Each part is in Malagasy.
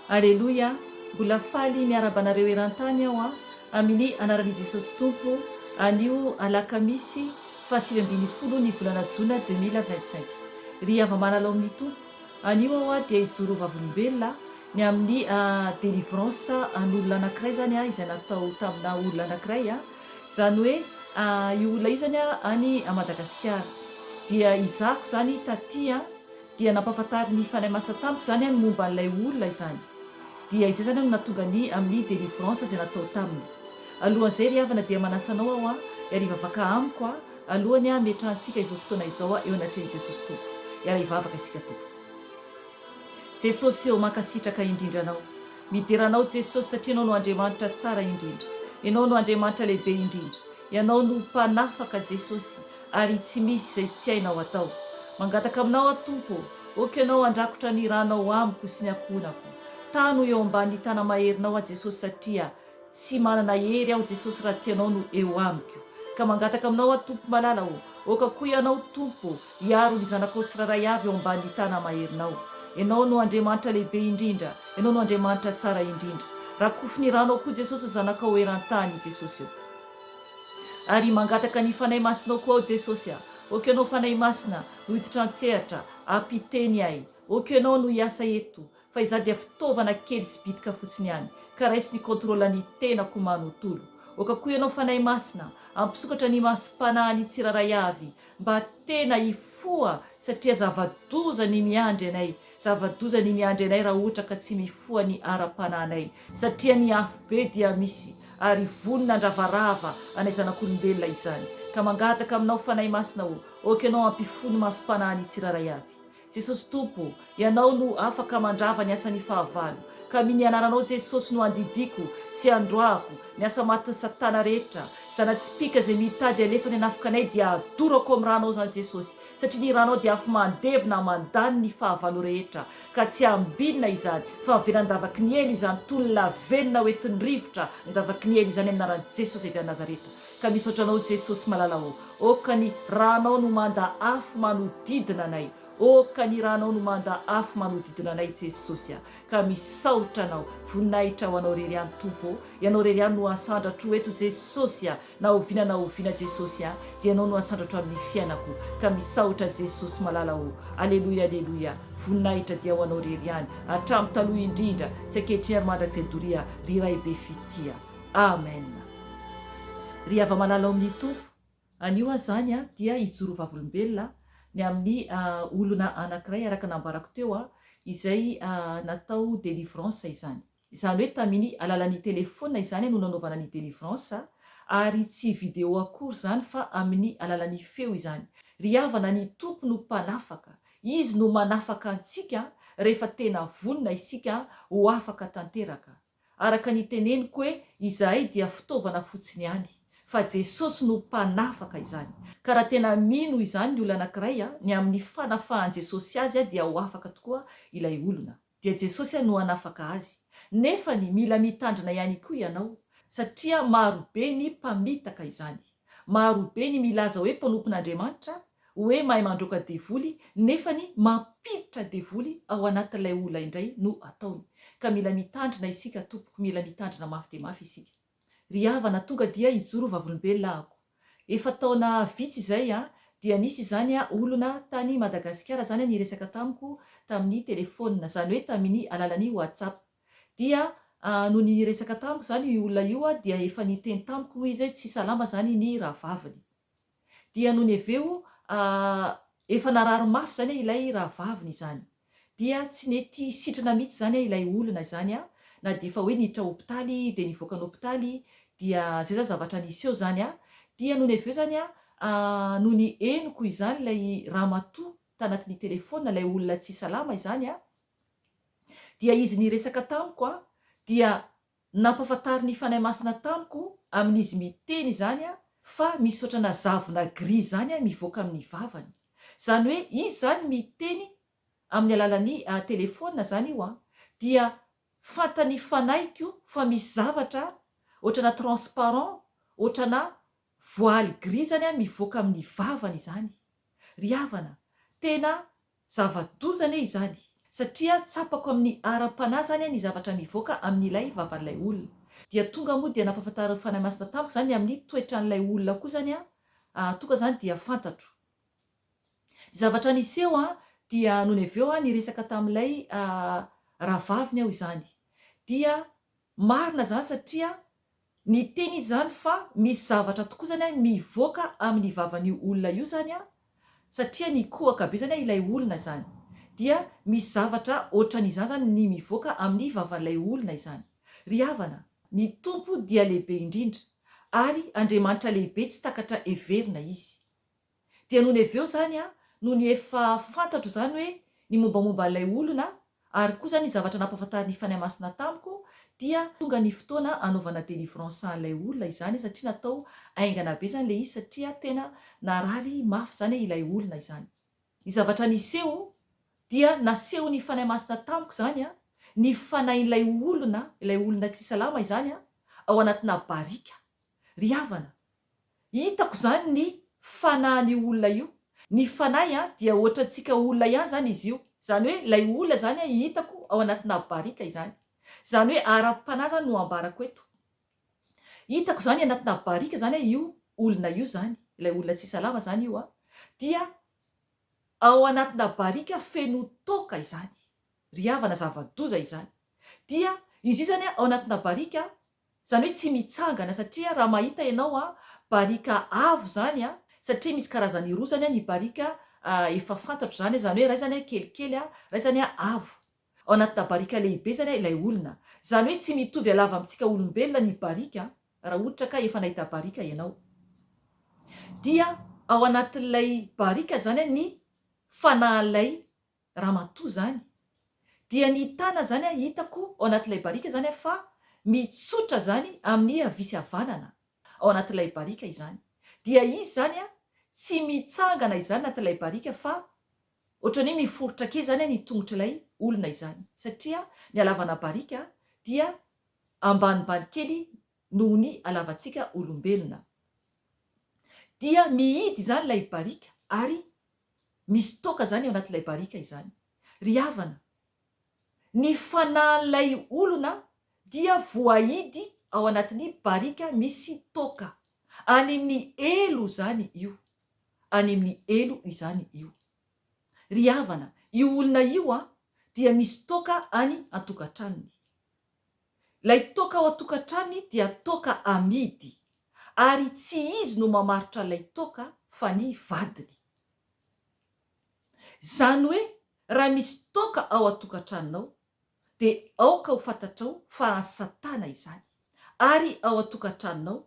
Aleloia, mbola faly miarabanareo eran-tany aho amin'ny anaran'i Jesosy Tompo anio alakamisy fahasivy folo ny volana jona 2025. Ry hava-manalao amin'ny tompo anio aho dia hijoro vavolombelona ny amin'ny délivrance an'olona anankiray zany izay natao tamina olona anankiray zany hoe io olona io zany any Madagasikara dia izako zany taty dia nampafantary ny fanahy masa tamiko zany ny momba an'ilay olona izany. Dia izay zany no natonga ny amin'ny délivrance izay natao taminy. Alohan'izay ry havana dia manasanao aho hariva avaka amiko alohany metrantsika izao fotoana izao eo anatrehan'i Jesosy Tompo. Hariva avaka isika tompo. Jesosy eo mankasitraka indrindra anao. Mideranao Jesosy satria ianao no Andriamanitra tsara indrindra. Ianao no Andriamanitra lehibe indrindra. Ianao no mpanafaka Jesosy ary tsy misy izay tsy hainao atao. Mangataka aminao Tompo, oka ianao andrakotra ny ranao amiko sy ny akonako. Tano eo ambany tana maherinao Jesosy satria tsy manana hery aho Jesosy raha tsy ianao no eo amiko. Ka mangataka aminao Tompo malala oka koa ianao Tompo hiaro ny zanakao tsiraray avy eo ambany tana maherinao. Ianao no Andriamanitra lehibe indrindra, ianao no Andriamanitra tsara indrindra. Rakofy ny ranao koa Jesosy zanakao eran-tany Jesosy eo. Ary mangataka ny fanahy masinao koa Jesosy oka ianao fanahy masina nohiditra an-tsehatra ampiteny ahy. Oka ianao no hiasa eto. Fa izaho dia fitaovana kely sy bitika fotsiny ihany, ka raisy ny kontrola ny tenako manontolo. Oka koa ianao fanahy masina ampisokatra ny masom-panahy ny tsiraray avy mba tena hifoha satria zava-doza ny miandry anay. Zava-doza ny miandry anay raha ohatra ka tsy mifoha ny ara-pananay satria ny afo be dia misy ary vonona andravarava anay zanak'olombelona izany. Ka mangataka aminao fanahy masina oka ianao ampifo ny masom-panahy ny tsiraray avy. Jesosy Tompo, ianao no afaka mandrava ny asan'ny fahavalo. Ka amin'ny anaranao Jesosy no andidiko sy androako ny asa matin'ny satana rehetra. Zana-tsipika izay mitady alefa ny anafika anay dia adorako amin'ny ranao zany Jesosy. Satria ny ranao dia afo mandevina mandany ny fahavalo rehetra. Ka tsy ambinina izany fa avelan-davaky ny elo izany toy ny lavenina hoentin'ny rivotra ny ny elo izany amin'ny anaran'i Jesosy avy Nazareta. Ka misaotranao Jesosy malalao oka ny ranao no manda afo manodidina anay. Oka ny ranao no manda afo manodidina anay Jesosy ka misaotra anao voninahitra ho anao rery any Tompo. Ianao rery any no asandratro eto Jesosy na oviana Jesosy dia ianao no asandratro amin'ny fiainako. Ka misaotra Jesosy malala aleluia aleluia. Voninahitra dia ho anao rery any hatramin'ny taloha indrindra sy ankehitriny ary mandrak'Jedoria ry ray be fitia. Amen. Ry hava malala amin'ny Tompo anio zany dia hijoro vavolombelona ny amin'ny olona anankiray araka nambarako teo izay natao délivrance izany. Izany hoe tamin'ny alalan'ny telefona izany no nanaovana ny délivrance ary tsy vidéo akory zany fa amin'ny alalan'ny feo izany. Ry havana ny Tompo no mpanafaka. Izy no manafaka antsika rehefa tena vonina isika ho afaka tanteraka. Araka ny teneniko hoe izahay dia fitaovana fotsiny ihany. Fa Jesosy no mpanafaka izany. Ka raha tena mino izany ny olona anankiray ny amin'ny fanafahan Jesosy azy dia ho afaka tokoa ilay olona. Dia Jesosy no hanafaka azy. Nefa ny mila mitandrina ihany koa ianao satria marobe ny mpamitaka izany. Marobe ny milaza hoe mpanompon'Andriamanitra, hoe mahay mandroaka devoly nefa ny mampiditra devoly ao anatin'ilay olona indray no ataony. Ka mila mitandrina isika tompoko, mila mitandrina mafy dia mafy isika. Ry havana tonga dia hijoro vavolombelona ako. Efa taona vitsy izay dia nisy zany olona tany Madagasikara zany niresaka tamiko tamin'ny telefona, zany hoe tamin'ny alalan'ny WhatsApp. Dia no niresaka tamiko zany io olona io dia efa niteny tamiko moa izy tsy salama zany ny rahavaviny. Dia no ny aveo efa narary mafy zany ilay rahavaviny izany. Dia tsy nety sitrana mihitsy zany ilay olona izany na dia efa hoe niditra hopitaly dia nivoaka n'hopitaly dia zay zany zavatra nisy eo zany dia no ny aveo zany no ny eniko izany ilay ramatoa tanatin'ny telefona ilay olona tsy salama izany dia izy niresaka tamiko dia nampafantary ny fanahy masina tamiko amin'izy miteny izany fa misy otrana zavona gri zany a mivoaka amin'ny vavany. Zany hoe izy zany miteny amin'ny alalan'ny telefona zany io a dia fantany fanaiko fa misy zavatra ohatrana transparent ohatrana voaly gri zany a mivoaka amin'ny vavany izany. Ry havana, tena zava-dozana izany satria tsapako amin'ny ara-panahy zany a ny zavatra mivoaka amin'ilay vavan'ilay olona. Dia tonga moa dia nampahafantariny fanahy masina tamiko zany amin'ny toetran'ilay olona koa zany a tonga zany dia fantatro. Ny zavatra niseo a dia noho ny avy eo a niresaka tamin'ilay rahavaviny aho izany. Dia marina zany satria ny teny izy zany fa misy zavatra tokoa zany a mivoaka amin'ny vavan'io olona io zany a satria nikohaka be zany a ilay olona zany. Dia misy zavatra ohatran'izany zany ny mivoaka amin'ny vavan'ilay olona izany. Ry havana, ny tompo dia lehibe indrindra ary Andriamanitra lehibe tsy takatra heverina izy. Dia noho ny avy eo zany a noho ny efa fantatro zany hoe ny mombamomba n'ilay olona ary koa zany ny zavatra nampahafantariny fanahy masina tamiko dia tonga ny fotoana anaovana délivrance an'ilay olona izany satria natao aingana be zany le izy satria tena narary mafy zany ilay olona izany. Ny zavatra niseo dia naseho ny fanahy masina tamiko zany a ny fanahin'ilay olona, ilay olona tsy salama izany a ao anatina barika. Ry havana, hitako zany ny fanahin'y olona io. Ny fanahy a dia ohatrantsika olona ihany zany izy io. Zany hoe ilay olona zany a hitako ao anatina barika izany. Zany hoe ara-panahy zany no ambarako eto. Hitako zany anatina barika zany io olona io zany, ilay olona tsy salama zany io a dia ao anatina barika feno toka izany. Ry havana, zava-doza izany. Dia izy io zany ao anatina barika zany hoe tsy mitsangana satria raha mahita ianao a barika avo zany a satria misy karazany roa zany a ny barika efa fantatro zany hoe ray zany a kelikely ray zany a avo. Ao anatina barika lehibe zany a ilay olona. Zany hoe tsy mitovy alava amintsika olombelona ny barika raha ohatra ka efa nahita barika ianao. Dia ao anatin'ilay barika zany a ny fanahin'ilay ramatoa zany. Dia ny tana zany a hitako ao anatin'ilay barika zany a fa mitsotra zany amin'ny havia sy havanana ao anatin'ilay barika izany. Dia izy zany a tsy mitsangana izany anatin'ilay barika fa ohatrany hoe miforotra kely zany a ny tongotr'ilay olona izany satria ny halavana barika dia ambanimbany kely noho ny halavantsika olombelona. Dia mihidy zany ilay barika ary misy toka zany ao anatin'ilay barika izany. Ry havana, ny fanahin'ilay olona dia voahidy ao anatin'ny barika misy toka. Any amin'ny elo zany io. Any amin'ny elo izany io. Ry havana, io olona io a dia misy toka any an-tokantranony. Ilay toka ao an-tokantranony dia toka amidy ary tsy izy no mamaritra ilay toka fa ny vadiny. Zany hoe raha misy toka ao an-tokantranonao dia aoka ho fantatrao fa Satana izany. Ary ao an-tokantranonao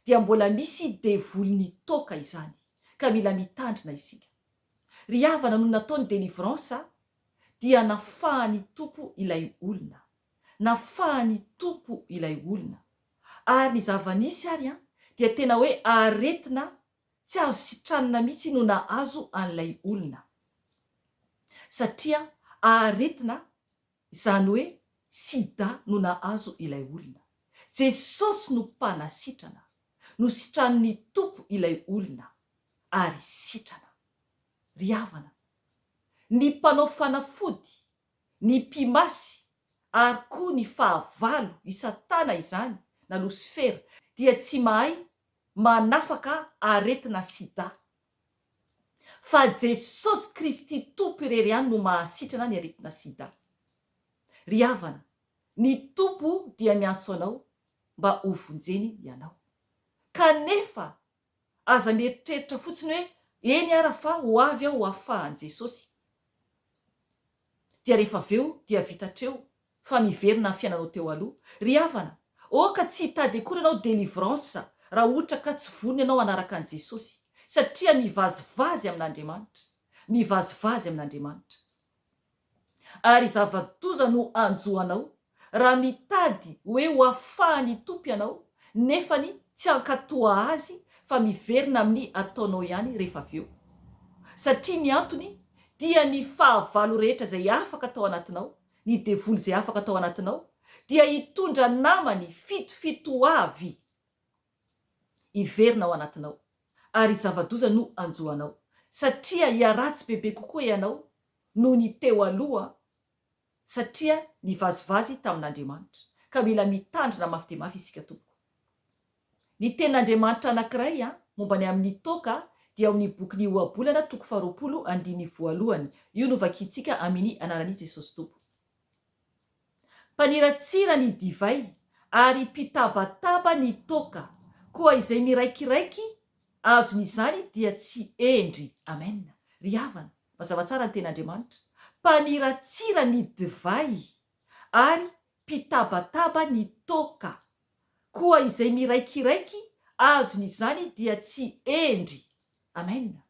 dia mbola misy devoliny toka izany ka mila mitandrina isika. Ry havana, no nataony délivrance dia nafahany tompo ilay olona. Nafahany tompo ilay olona. Ary ny zava-nisy ary dia tena hoe aretina tsy azo sitranina mihitsy no nahazo an'ilay olona. Satria aretina zany hoe sida no nahazo ilay olona. Jesosy no mpanasitrana, no sitran'ny tompo ilay olona ary sitrana. Ry havana, ny mpanao fanafody, ny mpimasy ary koa ny fahavalo i Satana izany na Losifera dia tsy mahay manafaka aretina sida. Fa Jesosy Kristy tompo irery ihany no mahasitrana ny aretina sida. Ry havana, ny tompo dia miantso anao mba ho vonjeny ianao. Kanefa aza mieritreritra fotsiny hoe eny ara fa ho avy aho ho afahan'i Jesosy. Dia rehefa aveo dia vitatreo fa miverina ny fiainanao teo aloha. Ry havana, oka tsy hitady akory ianao délivrance raha ohatra ka tsy vonona ianao anaraka an'i Jesosy satria mivazivazy amin'Andriamanitra. Mivazivazy amin'Andriamanitra. Ary zava-doza no anjoanao raha mitady hoe ho afahan'ny tompo ianao nefany tsy hankatoa azy fa miverina amin'ny ataonao ihany rehefa avy eo, satria ny antony dia ny fahavalo rehetra izay afaka atao anatinao, ny devoly izay afaka atao anatinao dia hitondra namany fitofito avy hiverina ao anatinao, ary zava-doza no anjoanao, satria hiaratsy bebe kokoa ianao no ny teo aloha, satria nivazivazy tamin'Andriamanitra. Ka mila mitandrina mafy dia mafy isika tompoko. Ny tenin'Andriamanitra anankiray momba ny amin'ny toaka dia ao amin'ny boky Ohabolana 2:2. Io no vakiantsika amin'ny anaran'i Jesosy Tompo. Mpaniratsira ny divay ary mpitabataba ny toaka, koa izay miraikiraiky azon'izany dia tsy endry. Amen. Ry havana, mazava tsara ny tenin'Andriamanitra. Mpaniratsira ny divay ary mpitabataba ny toka, koa izay miraikiraiky azon'izany dia tsy endry. Amen.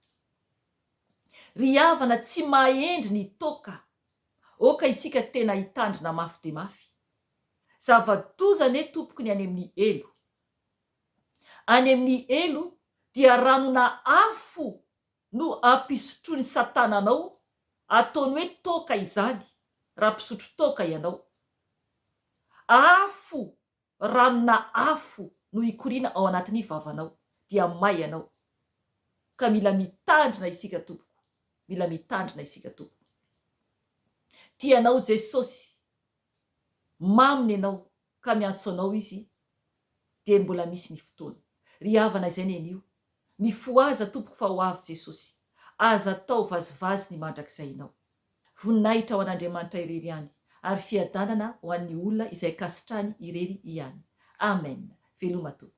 Ry havana, tsy mahendry ny toka. Oka isika tena hitandrina mafy dia mafy. Zava-doza ne tompoko ny any amin'ny elo. Any amin'ny elo dia ranona afo no ampisotroany Satananao, ataony hoe toka izany raha mpisotro toka ianao. Afo, ranona afo no ikoriana ao anatin'ny vavanao, dia may ianao. Ka mila mitandrina isika tompoko, mila mitandrina isika tompoko. Tianao Jesosy, maminy ianao ka miantso anao izy, dia mbola misy ny fotoana. Ry havana, izay nenio, mifoaza tompoko fa ho avy Jesosy, aza tao vazivazy ny mandrakizay ianao. Voninahitra ao an'Andriamanitra irery ihany, ary fiadanana ho an'ny olona izay kasitrany irery ihany. Amen. Veloma tompoko.